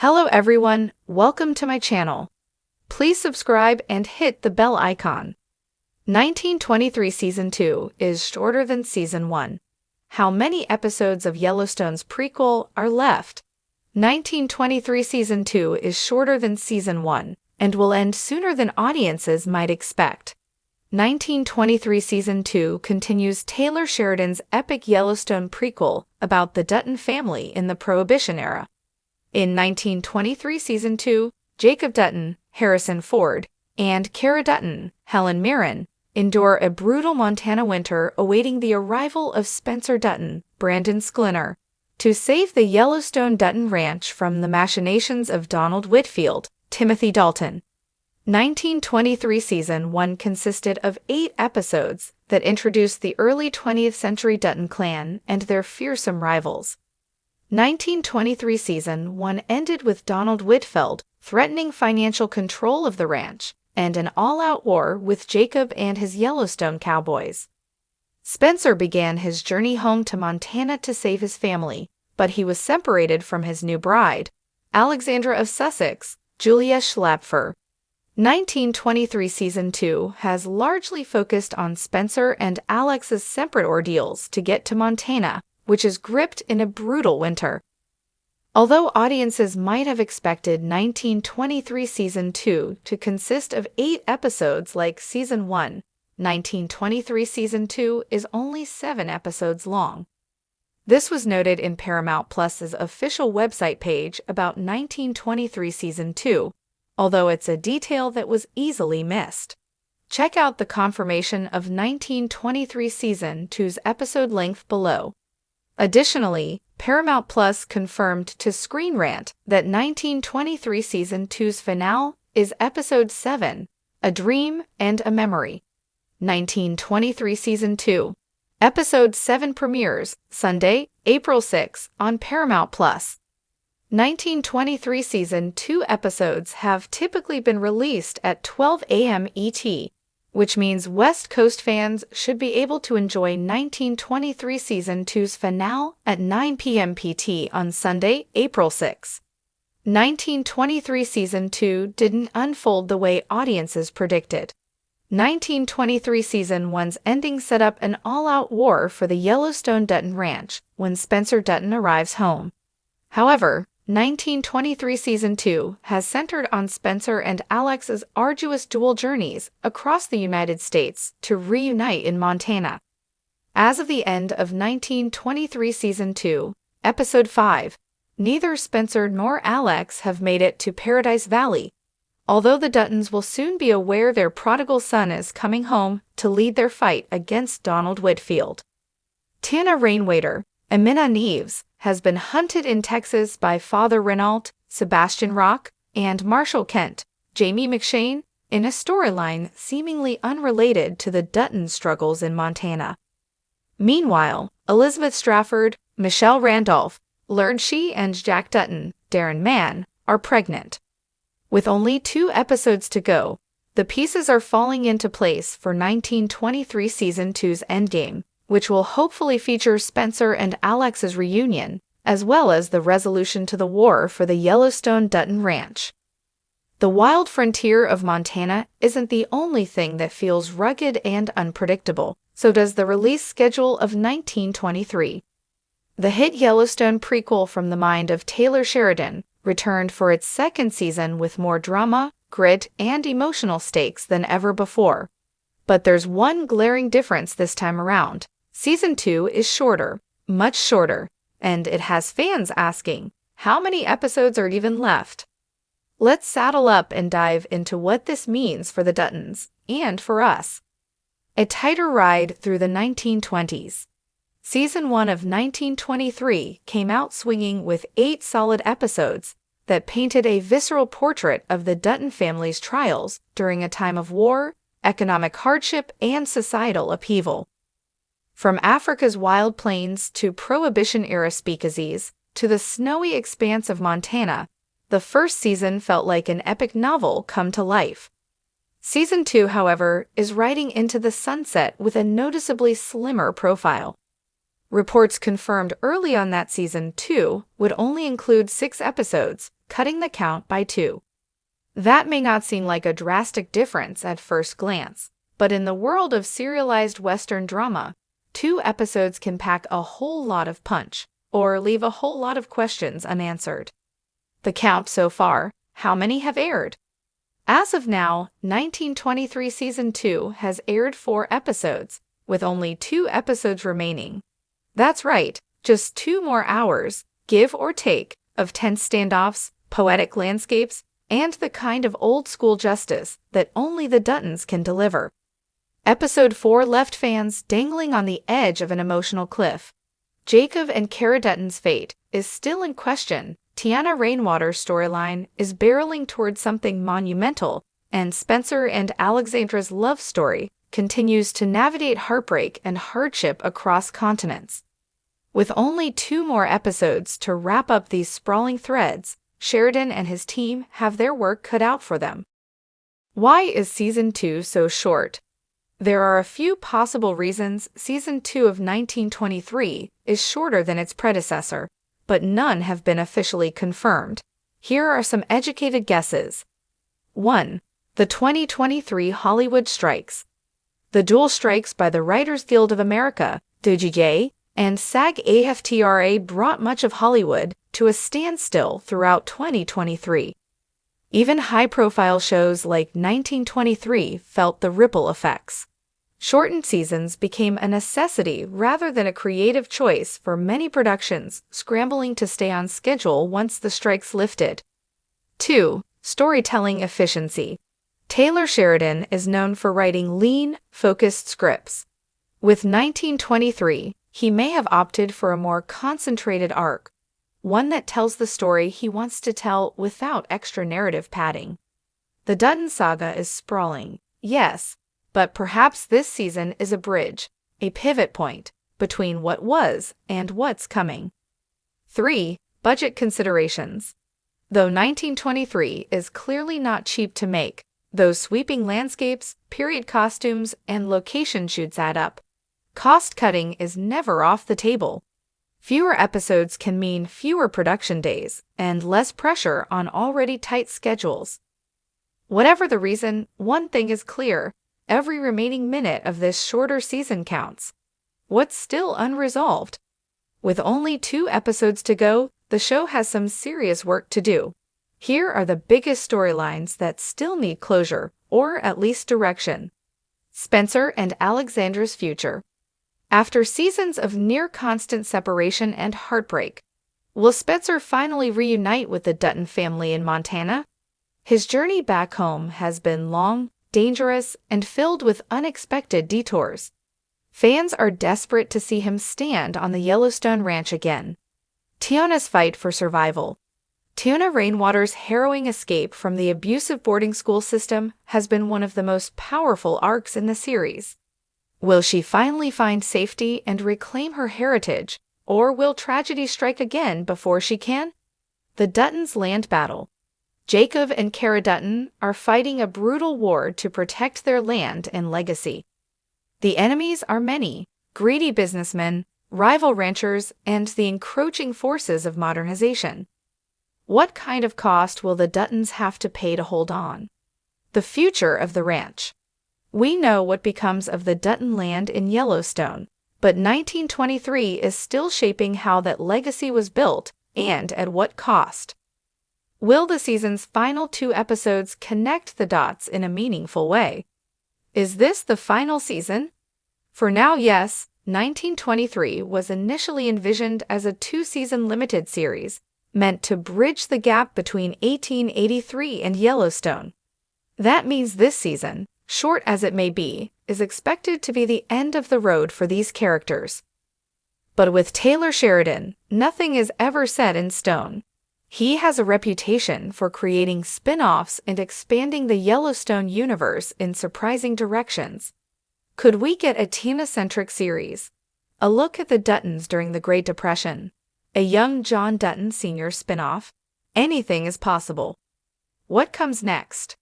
Hello everyone, welcome to my channel. Please subscribe and hit the bell icon. 1923 Season 2 is shorter than Season 1. How many episodes of Yellowstone's prequel are left? 1923 Season 2 is shorter than Season 1 and will end sooner than audiences might expect. 1923 Season 2 continues Taylor Sheridan's epic Yellowstone prequel about the Dutton family in the Prohibition era. In 1923 Season 2, Jacob Dutton, Harrison Ford, and Cara Dutton, Helen Mirren, endure a brutal Montana winter awaiting the arrival of Spencer Dutton, Brandon Sklinner, to save the Yellowstone Dutton Ranch from the machinations of Donald Whitfield, Timothy Dalton. 1923 Season 1 consisted of 8 episodes that introduced the early 20th century Dutton clan and their fearsome rivals. 1923 Season 1 ended with Donald Whitfield threatening financial control of the ranch and an all-out war with Jacob and his Yellowstone cowboys. Spencer began his journey home to Montana to save his family, but he was separated from his new bride, Alexandra of Sussex, Julia Schlapfer. 1923 Season 2 has largely focused on Spencer and Alex's separate ordeals to get to Montana, which is gripped in a brutal winter. Although audiences might have expected 1923 Season 2 to consist of 8 episodes like Season 1, 1923 Season 2 is only 7 episodes long. This was noted in Paramount Plus's official website page about 1923 Season 2, although it's a detail that was easily missed. Check out the confirmation of 1923 Season 2's episode length below. Additionally, Paramount Plus confirmed to Screen Rant that 1923 Season 2's finale is Episode 7, A Dream and a Memory. 1923 Season 2, Episode 7 premieres Sunday, April 6 on Paramount Plus. 1923 Season 2 episodes have typically been released at 12 a.m. ET, which means West Coast fans should be able to enjoy 1923 Season 2's finale at 9 p.m. PT on Sunday, April 6. 1923 Season 2 didn't unfold the way audiences predicted. 1923 Season 1's ending set up an all-out war for the Yellowstone Dutton Ranch when Spencer Dutton arrives home. However, 1923 Season 2 has centered on Spencer and Alex's arduous dual journeys across the United States to reunite in Montana. As of the end of 1923 Season 2, Episode 5, neither Spencer nor Alex have made it to Paradise Valley, although the Duttons will soon be aware their prodigal son is coming home to lead their fight against Donald Whitfield. Tana Rainwater, Amina Neves, has been hunted in Texas by Father Renault, Sebastian Rock, and Marshall Kent, Jamie McShane, in a storyline seemingly unrelated to the Dutton struggles in Montana. Meanwhile, Elizabeth Strafford, Michelle Randolph, learned she and Jack Dutton, Darren Mann, are pregnant. With only 2 episodes to go, the pieces are falling into place for 1923 Season 2's endgame, which will hopefully feature Spencer and Alex's reunion, as well as the resolution to the war for the Yellowstone Dutton Ranch. The wild frontier of Montana isn't the only thing that feels rugged and unpredictable, so does the release schedule of 1923. The hit Yellowstone prequel from the mind of Taylor Sheridan returned for its 2nd season with more drama, grit, and emotional stakes than ever before. But there's one glaring difference this time around. Season 2 is shorter, much shorter, and it has fans asking, how many episodes are even left? Let's saddle up and dive into what this means for the Duttons, and for us. A tighter ride through the 1920s. Season 1 of 1923 came out swinging with 8 solid episodes that painted a visceral portrait of the Dutton family's trials during a time of war, economic hardship, and societal upheaval. From Africa's wild plains to Prohibition-era speakeasies to the snowy expanse of Montana, the first season felt like an epic novel come to life. Season 2, however, is riding into the sunset with a noticeably slimmer profile. Reports confirmed early on that Season 2 would only include 6 episodes, cutting the count by 2. That may not seem like a drastic difference at first glance, but in the world of serialized Western drama, 2 episodes can pack a whole lot of punch, or leave a whole lot of questions unanswered. The count so far: how many have aired? As of now, 1923 Season 2 has aired 4 episodes, with only 2 episodes remaining. That's right, just 2 more hours, give or take, of tense standoffs, poetic landscapes, and the kind of old-school justice that only the Duttons can deliver. Episode 4 left fans dangling on the edge of an emotional cliff. Jacob and Cara Dutton's fate is still in question. Tiana Rainwater's storyline is barreling towards something monumental, and Spencer and Alexandra's love story continues to navigate heartbreak and hardship across continents. With only 2 more episodes to wrap up these sprawling threads, Sheridan and his team have their work cut out for them. Why is Season 2 so short? There are a few possible reasons Season 2 of 1923 is shorter than its predecessor, but none have been officially confirmed. Here are some educated guesses. 1. The 2023 Hollywood strikes. The dual strikes by the Writers Guild of America, WGA, and SAG-AFTRA brought much of Hollywood to a standstill throughout 2023. Even high-profile shows like 1923 felt the ripple effects. Shortened seasons became a necessity rather than a creative choice for many productions scrambling to stay on schedule once the strikes lifted. 2. Storytelling efficiency. Taylor Sheridan is known for writing lean, focused scripts. With 1923, he may have opted for a more concentrated arc, one that tells the story he wants to tell without extra narrative padding. The Dutton saga is sprawling, yes, but perhaps this season is a bridge, a pivot point, between what was and what's coming. 3. Budget considerations. Though 1923 is clearly not cheap to make, those sweeping landscapes, period costumes, and location shoots add up. Cost-cutting is never off the table. Fewer episodes can mean fewer production days and less pressure on already tight schedules. Whatever the reason, one thing is clear: every remaining minute of this shorter season counts. What's still unresolved? With only 2 episodes to go, the show has some serious work to do. Here are the biggest storylines that still need closure, or at least direction. Spencer and Alexandra's future. After seasons of near-constant separation and heartbreak, will Spencer finally reunite with the Dutton family in Montana? His journey back home has been long, dangerous, and filled with unexpected detours. Fans are desperate to see him stand on the Yellowstone ranch again. Tiana's fight for survival. Tiana Rainwater's harrowing escape from the abusive boarding school system has been one of the most powerful arcs in the series. Will she finally find safety and reclaim her heritage, or will tragedy strike again before she can? The Duttons' land battle. Jacob and Cara Dutton are fighting a brutal war to protect their land and legacy. The enemies are many: greedy businessmen, rival ranchers, and the encroaching forces of modernization. What kind of cost will the Duttons have to pay to hold on? The future of the ranch. We know what becomes of the Dutton land in Yellowstone, but 1923 is still shaping how that legacy was built and at what cost. Will the season's final 2 episodes connect the dots in a meaningful way? Is this the final season? For now, yes. 1923 was initially envisioned as a 2-season limited series, meant to bridge the gap between 1883 and Yellowstone. That means this season, short as it may be, is expected to be the end of the road for these characters. But with Taylor Sheridan, nothing is ever set in stone. He has a reputation for creating spin-offs and expanding the Yellowstone universe in surprising directions. Could we get a Tina-centric series? A look at the Duttons during the Great Depression? A young John Dutton Sr. spin-off? Anything is possible. What comes next?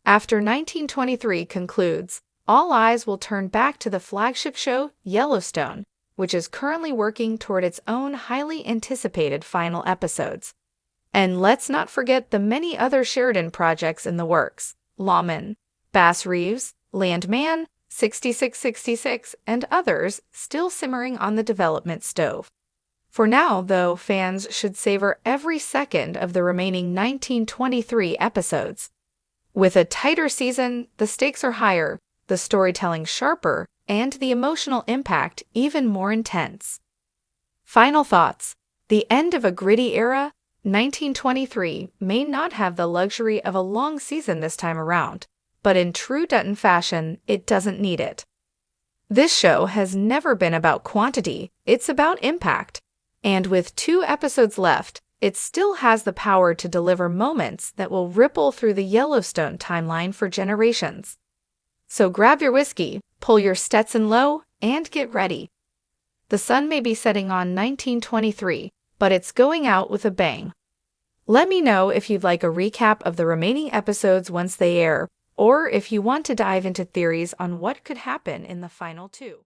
After 1923 concludes, all eyes will turn back to the flagship show, Yellowstone, which is currently working toward its own highly anticipated final episodes. And let's not forget the many other Sheridan projects in the works: Lawman, Bass Reeves, Landman, 6666, and others still simmering on the development stove. For now, though, fans should savor every second of the remaining 1923 episodes. With a tighter season, the stakes are higher, the storytelling sharper, and the emotional impact even more intense. Final thoughts. The end of a gritty era, 1923 may not have the luxury of a long season this time around, but in true Dutton fashion, it doesn't need it. This show has never been about quantity, it's about impact. And with 2 episodes left, it still has the power to deliver moments that will ripple through the Yellowstone timeline for generations. So grab your whiskey, pull your Stetson low, and get ready. The sun may be setting on 1923, but it's going out with a bang. Let me know if you'd like a recap of the remaining episodes once they air, or if you want to dive into theories on what could happen in the final 2.